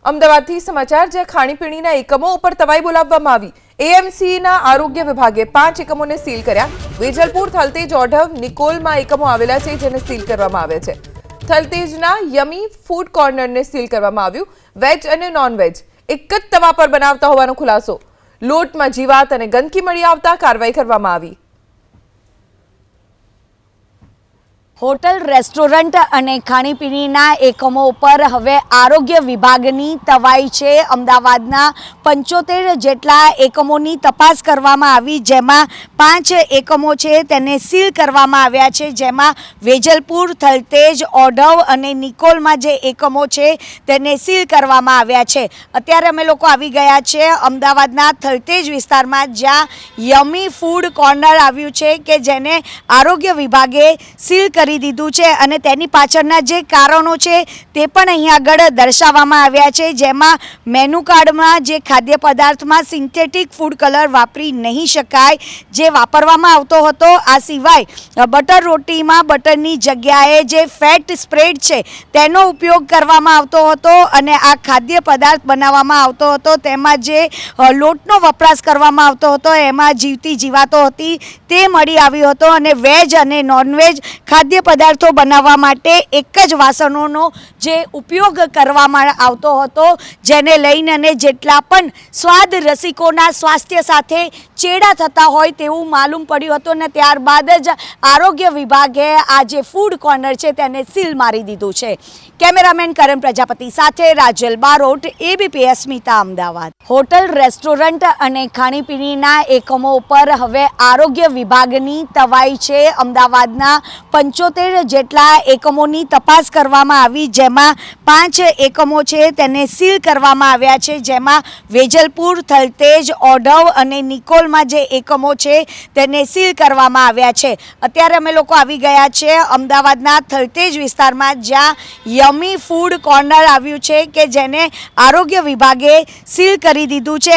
અમદાવાદથી સમાચાર જ્યાં ખાણીપીણીના એકમો ઉપર તવાઈ બોલાવવામાં આવી। એએમસીના આરોગ્ય વિભાગે 5 એકમોને સીલ કર્યા। વેજલપુર, થલતેજ, ઓઢવ, નિકોલમાં એકમો આવેલા છે જેને સીલ કરવામાં આવ્યા છે। થલતેજના યમી ફૂડ કોર્નરને સીલ કરવામાં આવ્યું। વેજ અને નોન વેજ એક જ તવા પર બનાવતા હોવાનો ખુલાસો। લોટમાં જીવાત અને ગંદકી મળી આવતા કાર્યવાહી કરવામાં આવી। होटल रेस्टोरंट અને ખાણીપીણીના એકમો ઉપર હવે આરોગ્ય વિભાગની તવાઈ છે। અમદાવાદના 75 જેટલા એકમોની તપાસ કરવામાં આવી, જેમાં 5 એકમો છે તેને સીલ કરવામાં આવ્યા છે, જેમાં વેજલપુર, થલતેજ, ઓઢવ અને નિકોલમાં જે એકમો છે તેને સીલ કરવામાં આવ્યા છે। અત્યારે અમે લોકો આવી ગયા છે અમદાવાદના થલતેજ વિસ્તારમાં, જ્યાં યમી ફૂડ કોર્નર આવ્યું છે કે જેને આરોગ્ય વિભાગે સીલ કરી દીધું છે અને તેની પાછળના જે કારણો છે તે પણ અહીં આગળ દર્શાવવામાં આવ્યા છે, જેમાં મેનુ કાર્ડમાં જે ખાદ્ય પદાર્થમાં સિન્થેટિક ફૂડ કલર વાપરી નહીં શકાય જે વાપરવામાં આવતો હતો। આ સિવાય બટર રોટીમાં બટરની જગ્યાએ જે ફેટ સ્પ્રેડ છે તેનો ઉપયોગ કરવામાં આવતો હતો અને આ ખાદ્ય પદાર્થ બનાવવામાં આવતો હતો તેમાં જે લોટનો વપરાશ કરવામાં આવતો હતો એમાં જીવતી જીવાતો હતી તે મળી આવ્યો હતો અને વેજ અને નોનવેજ ખાદ્ય પદાર્થો બનાવવા માટે એક જ વાસણોનો જે ઉપયોગ કરવામાં આવતો હતો, જેને લઈને જેટલા પણ સ્વાદ રસિકોના સ્વાસ્થ્ય સાથે ચેડા થતા હોય તેવું માલુમ પડ્યું હતું અને ત્યારબાદ જ આરોગ્ય વિભાગે આ જે ફૂડ કોર્નર છે તેને સીલ મારી દીધું છે। કેમેરામેન કરણ પ્રજાપતિ સાથે રાજલ બારોટ, એબીપી અસ્મિતા, અમદાવાદ। હોટલ, રેસ્ટોરન્ટ અને ખાણીપીણીના એકમો ઉપર હવે આરોગ્ય વિભાગની તવાઈ છે। અમદાવાદના 75 જેટલા એકમોની તપાસ કરવામાં આવી, જેમાં 5 એકમો છે તેને સીલ કરવામાં આવ્યા છે, જેમાં વેજલપુર, થલતેજ, ઓઢવ અને નિકોલમાં જે એકમો છે તેને સીલ કરવામાં આવ્યા છે। અત્યારે અમે લોકો આવી ગયા છે અમદાવાદના થલતેજ વિસ્તારમાં, જ્યાં યમી ફૂડ કોર્નર આવ્યું છે કે જેને આરોગ્ય વિભાગે સીલ કરી દીધું છે